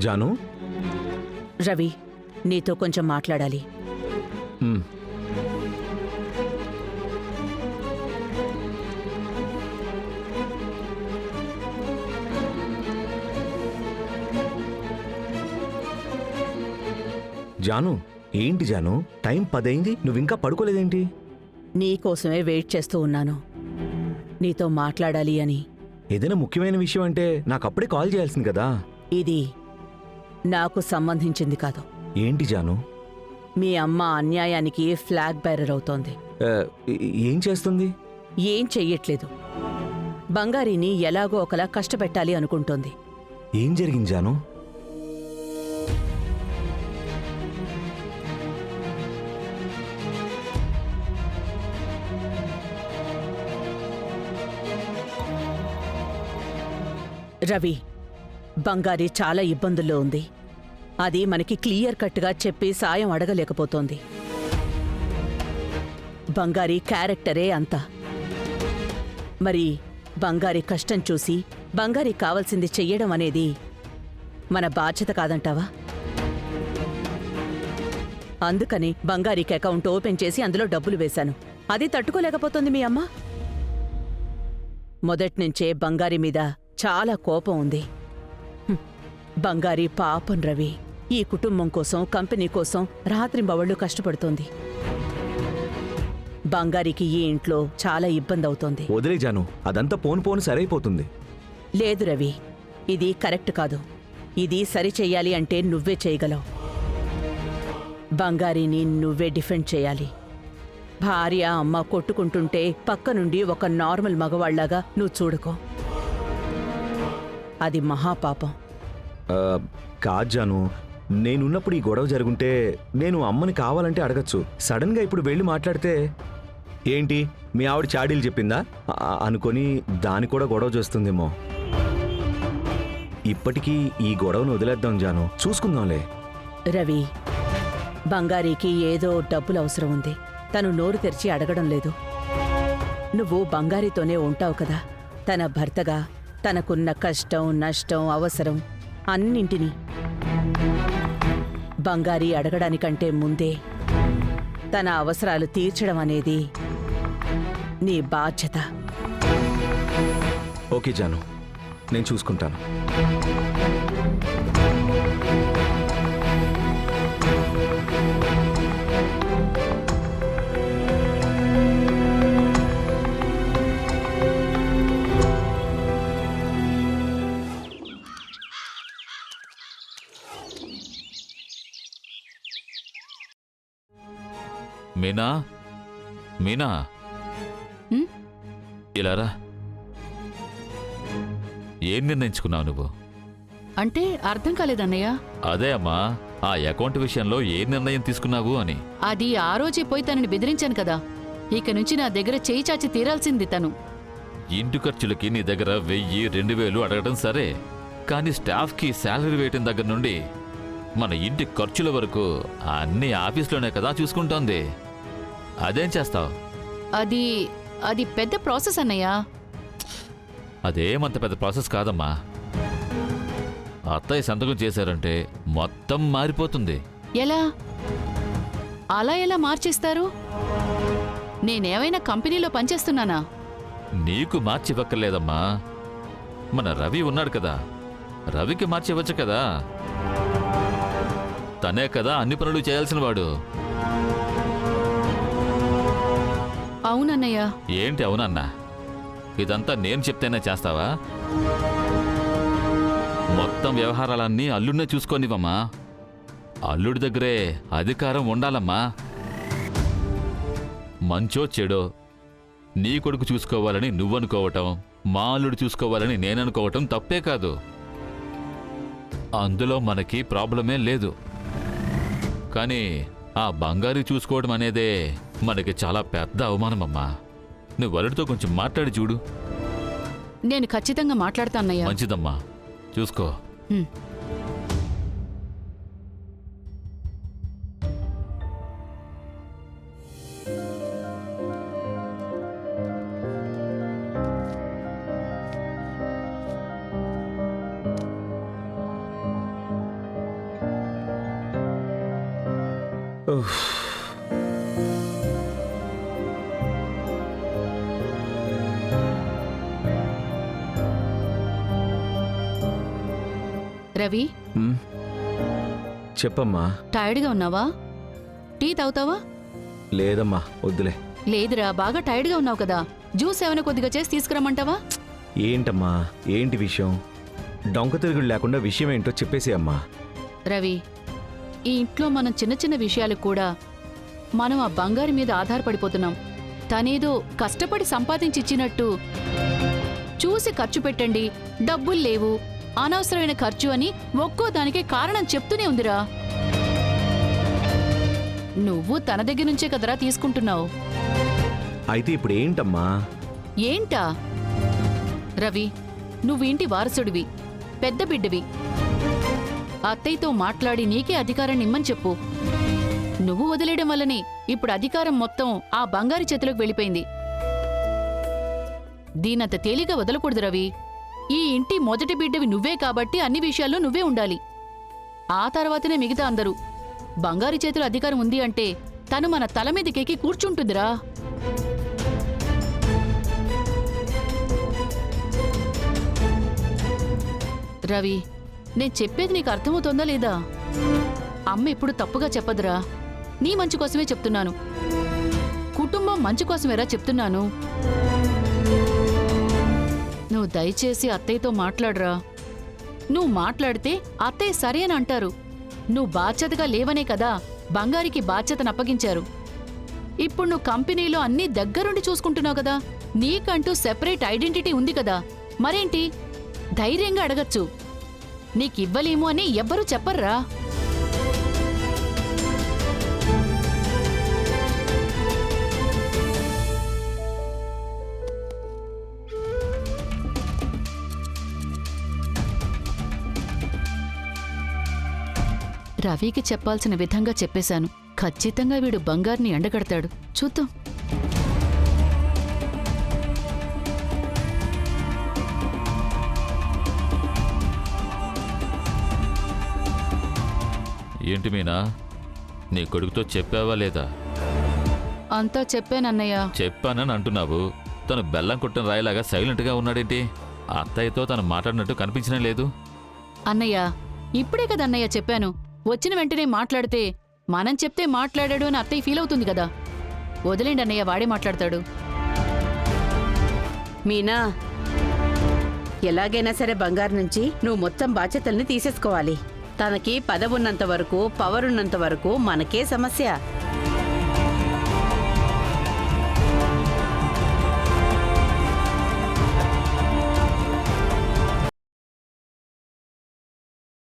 జాను. రవి, నీతో కొంచెం మాట్లాడాలి. జాను, ఏంటి జాను, టైం 10 అయింది, నువ్వింకా పడుకోలేదేంటి? నీకోసమే వెయిట్ చేస్తూ ఉన్నాను, నీతో మాట్లాడాలి అని. ఏదైనా ముఖ్యమైన విషయం అంటే నాకు అప్పుడే కాల్ చేయాల్సింది కదా. ఇది నాకు సంబంధించింది కాదు. ఏంటి జాను? మీ అమ్మ అన్యాయానికి ఫ్లాగ్ బైరర్ అవుతోంది. ఏం చేస్తుంది? ఏం చెయ్యట్లేదు. బంగారీని ఎలాగో ఒకలా కష్టపెట్టాలి అనుకుంటోంది. ఏం జరిగింది జాను? రవి, బంగారి చాలా ఇబ్బందుల్లో ఉంది. అది మనకి క్లియర్ కట్గా చెప్పి సాయం అడగలేకపోతోంది. బంగారి క్యారెక్టరే అంతా. మరి బంగారి కష్టం చూసి బంగారి కావాల్సింది చెయ్యడం అనేది మన బాధ్యత కాదంటావా? అందుకని బంగారికి అకౌంట్ ఓపెన్ చేసి అందులో డబ్బులు వేశాను. అది తట్టుకోలేకపోతుంది మీ అమ్మ. మొదట్నుంచే బంగారి మీద చాలా కోపం ఉంది. బంగారి పాపం రవి, ఈ కుటుంబం కోసం, కంపెనీ కోసం రాత్రింబవళ్లు కష్టపడుతోంది. బంగారికి ఈ ఇంట్లో చాలా ఇబ్బంది అవుతోంది. వదిలే జాను, అదంతా పోను సరైపోతుంది. లేదు రవి, ఇది కరెక్ట్ కాదు. ఇది సరిచెయ్యాలి అంటే నువ్వే చేయగలవు. బంగారిని నువ్వే డిఫెండ్ చేయాలి. భార్య అమ్మ కొట్టుకుంటుంటే పక్క నుండి ఒక నార్మల్ మగవాళ్లాగా నువ్వు చూడుకో. అది మహాపాపం. కాదు జాను, నేనున్నప్పుడు ఈ గొడవ జరుగుంటే నేను అమ్మని కావాలంటే అడగచ్చు. సడన్ గా ఇప్పుడు వెళ్ళి మాట్లాడితే ఏంటి మీ ఆవిడ చాడీలు చెప్పిందా అనుకొని దాని కూడా గొడవ చేస్తుందేమో. ఇప్పటికీ ఈ గొడవను వదిలేద్దాం జాను, చూసుకుందాంలే. రవి, బంగారీకి ఏదో డబ్బులు అవసరం ఉంది. తను నోరు తెరిచి అడగడం లేదు. నువ్వు బంగారీతోనే ఉంటావు కదా. తన భర్తగా తనకున్న కష్టం, నష్టం, అవసరం అన్నింటినీ బంగారీ అడగడానికంటే ముందే తన అవసరాలు తీర్చడం అనేది నీ బాధ్యత. ఓకే జాను, నేను చూసుకుంటాను. మీనా, మీనా, ఇలారా. ఏం నిర్ణయించుకున్నావు నువ్వు? అంటే అర్థం కాలేదన్నయ్య. అదే అమ్మా, ఆ అకౌంట్ విషయంలో ఏ నిర్ణయం తీసుకున్నావు అని. అది ఆ రోజే పోయి తనని బెదిరించాను కదా. ఇక నుంచి నా దగ్గర చేయి చాచి తీరాల్సింది తను. ఇంటి ఖర్చులకి నీ దగ్గర 1000-2000 అడగడం సరే, కానీ స్టాఫ్కి శాలరీ వేయటం దగ్గర నుండి మన ఇంటి ఖర్చుల వరకు అన్ని ఆఫీస్లోనే కదా చూసుకుంటోంది. అదేం చేస్తావు? అది అది పెద్ద ప్రాసెస్ అన్నయ్య. అదేమంత పెద్ద ప్రాసెస్ కాదమ్మా. అత్తయ్య సంతకం చేశారంటే మొత్తం మారిపోతుంది. ఎలా? అలా ఎలా మార్చేస్తారు? నేనేమైనా కంపెనీలో పనిచేస్తున్నానా? నీకు మార్చివ్వక్కర్లేదమ్మా. మన రవి ఉన్నాడు కదా, రవికి మార్చివ్వచ్చు కదా. తనే కదా అన్ని పనులు చేయాల్సిన వాడు. అవునన్నయ్య. ఏంటి అవునన్నా? ఇదంతా నేను చెప్తేనే చేస్తావా? మొత్తం వ్యవహారాలన్నీ అల్లుడినే చూసుకోనివమ్మా. అల్లుడి దగ్గరే అధికారం ఉండాలమ్మా. మంచో చెడో నీ కొడుకు చూసుకోవాలని నువ్వనుకోవటం, మా అల్లుడు చూసుకోవాలని నేననుకోవటం తప్పే కాదు. అందులో మనకి ప్రాబ్లమే లేదు. కానీ ఆ బంగారు చూసుకోవడం అనేదే మనకి చాలా పెద్ద అవమానమమ్మా. నువ్వు అల్లుడితో కొంచెం మాట్లాడి చూడు. నేను ఖచ్చితంగా మాట్లాడతానయ్యా. మంచిదమ్మా, చూసుకో. ఉఫ్. రవి, ఉమ్. చెప్పమ్మా. టైర్డ్గా ఉన్నావా? టీ తాగుతావా? లేదమ్మా, వద్దులే. లేదురా, బాగా టైర్డ్గా ఉన్నావు కదా. జ్యూస్ ఏమైనా కొద్దిగా చేసి తీసుకురమ్మంటావా? ఏంటమ్మా, ఏంటి విషయం? డొంక తిరుగుడు లేకుండా విషయం ఏంటో చెప్పేసి అమ్మా. రవి, ఈ ఇంట్లో మనం చిన్న చిన్న విషయాలకు కూడా మనం ఆ బంగారు మీద ఆధారపడిపోతున్నాం. తనేదో కష్టపడి సంపాదించి ఇచ్చినట్టు చూసి ఖర్చు పెట్టండి, డబ్బులు లేవు, అనవసరమైన ఖర్చు అని ఒక్కో దానికే కారణం చెప్తూనే ఉందిరా. నువ్వు తన దగ్గర నుంచే కదరా తీసుకుంటున్నావు. అయితే ఇప్పుడు ఏంటమ్మా? ఏంటా? రవి, నువ్వింటి వారసుడివి, పెద్ద బిడ్డవి. అత్తయ్యతో మాట్లాడి నీకే అధికారాన్ని ఇమ్మని చెప్పు. నువ్వు వదిలేయడం వల్లనే ఇప్పుడు అధికారం మొత్తం ఆ బంగారు చేతిలోకి వెళ్ళిపోయింది. దీనంత తేలిగా వదలకూడదు రవి. ఈ ఇంటి మొదటి బిడ్డవి నువ్వే కాబట్టి అన్ని విషయాల్లో నువ్వే ఉండాలి. ఆ తర్వాతనే మిగతా అందరూ. బంగారు చేతిలో అధికారం ఉంది అంటే తను మన తల మీదకెక్కి కూర్చుంటుందిరా. రవి, నేను చెప్పేది నీకు అర్థమవుతోందా లేదా? అమ్మ ఎప్పుడు తప్పుగా చెప్పదురా. నీ మంచి కోసమే చెప్తున్నాను. కుటుంబం మంచి కోసమేరా చెప్తున్నాను. నువ్వు దయచేసి అత్తయ్యతో మాట్లాడరా. నువ్వు మాట్లాడితే అత్తయ్య సరే అని అంటారు. నువ్వు బాధ్యతగా లేవనే కదా బంగారికి బాధ్యతను అప్పగించారు. ఇప్పుడు నువ్వు కంపెనీలో అన్నీ దగ్గరుండి చూసుకుంటున్నావు కదా. నీకంటూ సెపరేట్ ఐడెంటిటీ ఉంది కదా. మరేంటి, ధైర్యంగా అడగచ్చు. నీకివ్వలేము అని ఎవ్వరూ చెప్పర్రా. రవికి చెప్పాల్సిన విధంగా చెప్పేశాను. ఖచ్చితంగా వీడు బంగారుని ఎండగడతాడు. చూద్దాం. ఏంటి మీనా, నీ కొడుకుతో చెప్పావా లేదా? అంతా చెప్పానన్నయ్య. చెప్పానని అంటున్నావు. తను బెల్లం కుట్టిన రాయిలాగా సైలెంట్గా ఉన్నాడేంటి? అత్తయ్యతో తను మాట్లాడినట్టు కనిపించనే లేదు. అన్నయ్య, ఇప్పుడే కదా అన్నయ్య చెప్పాను. వచ్చిన వెంటనే మాట్లాడితే మనం చెప్తే మాట్లాడాడు అని అత్తయ్య ఫీల్ అవుతుంది కదా. వదిలేండి అన్నయ్య, వాడే మాట్లాడతాడు. మీనా, ఎలాగైనా సరే బంగారు నుంచి నువ్వు మొత్తం బాధ్యతల్ని తీసేసుకోవాలి. తనకి పదవున్నంత వరకు, పవర్ ఉన్నంత వరకు మనకే సమస్య.